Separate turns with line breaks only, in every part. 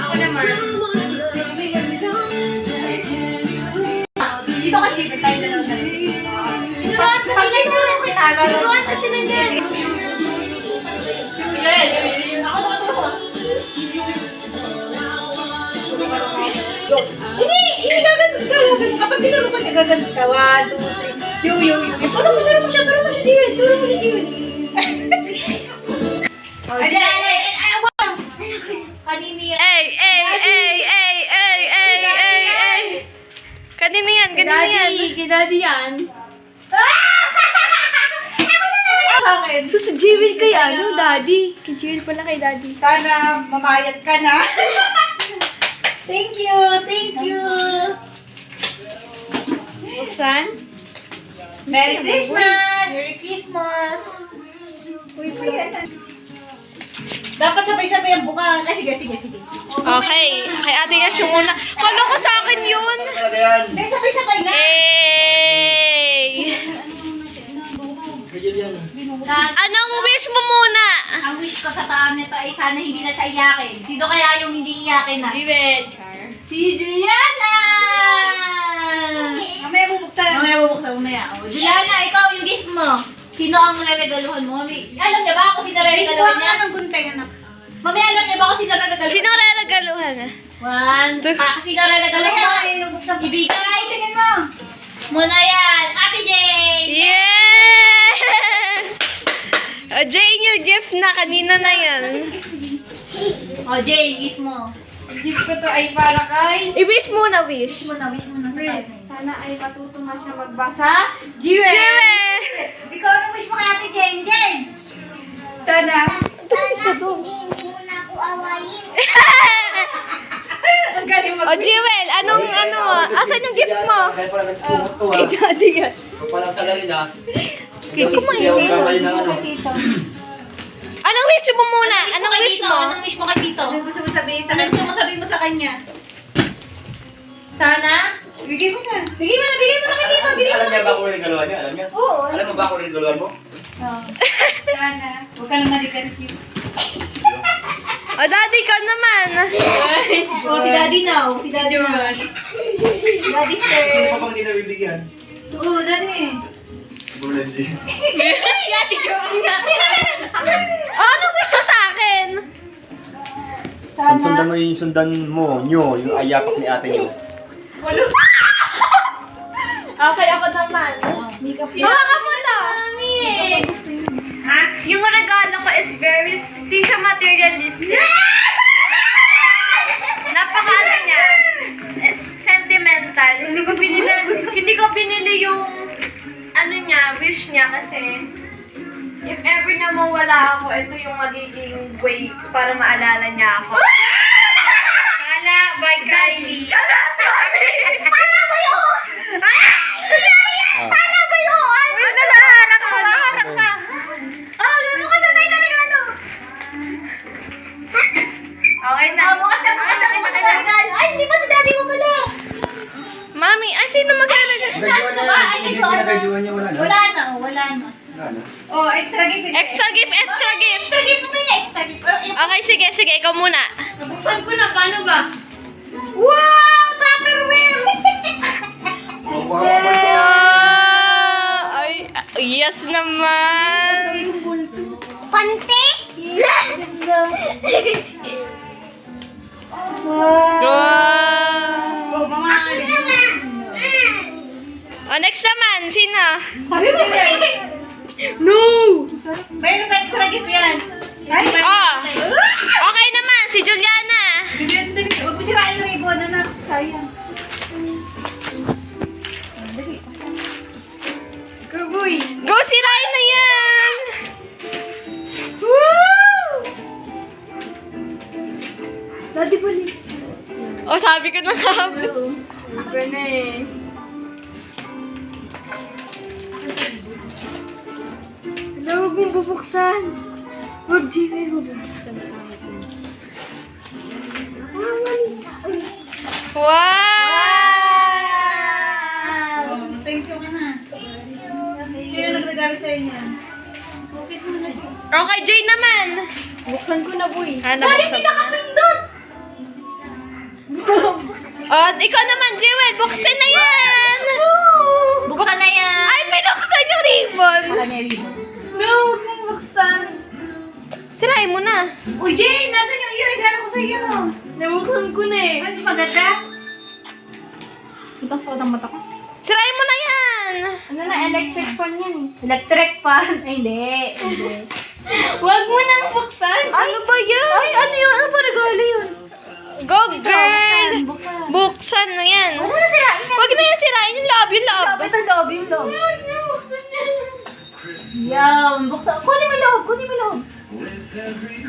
Ako naman. Dito ka, Chico. Tayo na lang. Turuan ka sila dyan. Turuan ka sila dyan. Ako naman Hindi gagawin. Kapag tinuro ko siya, gagawin ka. 1, 2, 3. Yung. Turo mo siya, Jiwin. Turo mo si Jiwin. Kanini yan.
Kanina yan.
Kinadi yan.
So, sa Jiwil kay ano, Daddy? Kay Jiwil pala kay Daddy.
Sana mamayat ka na. Thank you.
Buksan?
Merry Christmas!
Merry Christmas.
Uy, dapat sabay-sabay ang buka. Sige.
Okay. Kay Ate Yash yung una. Kala ko sa akin yun.
Hindi, sabay-sabay na.
Anong wish mo muna?
Ang wish ko sa taon nito ay sana hindi na siya iyakin. Sino kaya yung hindi iyakin na?
Jiwil. Char.
Si Juliana!
Mamaya bubuksan.
Mamaya. O, Juliana, ikaw yung gift mo. Sino ang reregaluhan mo? Alam niya ba kung sino reregaluhan niya?
ng gunting, anak.
Mamaya alam niya ba kung sino reregaluhan?
Sino reregaluhan?
1. Sino reregaluhan mo?
Bubuksan.
Ibigay.
Tingin mo.
Muna yan. Ate Jane!
Yeah! Jane, yung gift na. Kanina na yan.
O, Jane, gift mo.
Gift ko to ay para kay...
I-wish muna, wish.
Wish mo na.
Sana ay matuto na siya magbasa. Jiwel!
Jiwil!
Ikaw ang wish mo kay Ate Jane. Sana.
Hindi mo na ako awayin.
Ang galing
O, Jiwel, anong ano? Asan yung gift mo?
Kaya pala nagpungot to ha.
Kay Daddy yan.
Palang salarin ha.
Kumain
Hindi ako kamali ng ano.
Anong wish mo muna? Anong wish mo?
Anong wish mo kay Tito?
Ano gusto mo sabihin sa
Ano
kanya?
gusto mo sabihin mo sa kanya? Sana?
Bigay mo na kay Tito.
Alam niya ba kung rin galuhan niya? Alam niya?
Oo.
Alam mo ba kung rin galuhan mo?
Sana. Huwag ka naman i-confuse.
O, Daddy, ikaw naman.
Oh, si Daddy na. Si Daddy na. Daddy
Sino
sir.
pa bang hindi nabibigyan?
Oo, Daddy.
Bulandi.
Anong wish mo sa akin?
Sundan mo yung sundan mo, nyo, yung ayapak ni ate nyo.
Okay, ako naman. Baka ka muna. Mami! Ha? Yung regalo ko is very, hindi siya materialistic. Napaka niya. Sentimental. Hindi ko binili yung ano niya, wish niya kasi if ever na mawala ako, ito yung magiging way para maalala niya ako. Kala by Kylie. Pala ba yun? Pala ba yun? Ano na? Nakaharap ka. Oh, gano'n ka sanay na regalo. Okay na.
Bukas na regalo. Ay, hindi pa si Daddy mo pala.
Mami, ay sino maglalagay?
Pinagajuan niya, wala na.
Wala na.
Wala na.
Oh, extra gift.
Extra gift, extra gift.
Extra gift mo na extra gift.
Okay, sige, ikaw muna.
Nabuksan ko na, paano ba?
Wow! Tupperware!
Ay, yes naman.
Pante?
Wow.
Oh, mga
O, next naman, sino?
Sabi mo ba?
No!
Mayroon pa extra gift yan. Ay,
Oh, okay naman, si Juliana.
huwag mo sirain yung ribbon, anak. Sayang.
Kagoy!
Go, sirain na yan! Woo!
Daddy balik.
O, sabi ko na nga.
Iba na eh. Hala, huwag mong bubuksan. Huwag, Jiwel, huwag bubuksan sa akin.
Wow!
Thank you ka na. Sino nagregalo sa inyo? Okay mo na.
Okay, Jay naman.
Buksan ko na, boy.
Nabuksan mo na. Oh, ikaw naman, Jewel. Buksan na yan.
Buksan na yan.
Ay, pinuksan yung ribbon.
No, huwag mong buksan.
Sirain mo na.
Uy, Jane, nasan yung iyo? Igala ko sa'yo.
Nabuksan ko na eh.
Ano maganda? Itang suot ang mata ko.
Sirain mo na yan.
Ano na, electric fan yan eh.
Electric fan. Ay, hindi. Hindi.
Huwag mo nang buksan.
Ano ba yan?
Ay, ano yun? Ano ba regalo yun?
Go, girl.
Buksan.
Buksan na yan.
Ano na sirain yan?
Huwag na yan sirain. Yung loob, yung loob.
Ito loob, yung loob. Yan, buksan. Kunin mo yung loob, kunin mo yung loob.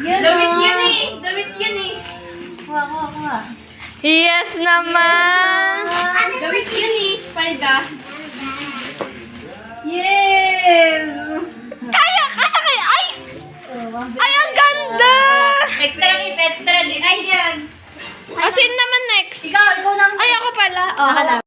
Yan
Damit
ah.
yan eh. Damit yan eh.
Kuha.
Yes naman.
Damit yan eh. Palda.
Yes!
Kaya, kasya kaya. Ay, ang ganda.
Extra gift, extra gift. Ay, yan.
Asin naman next.
Ikaw nang...
Ay, ako pala.
Naka na.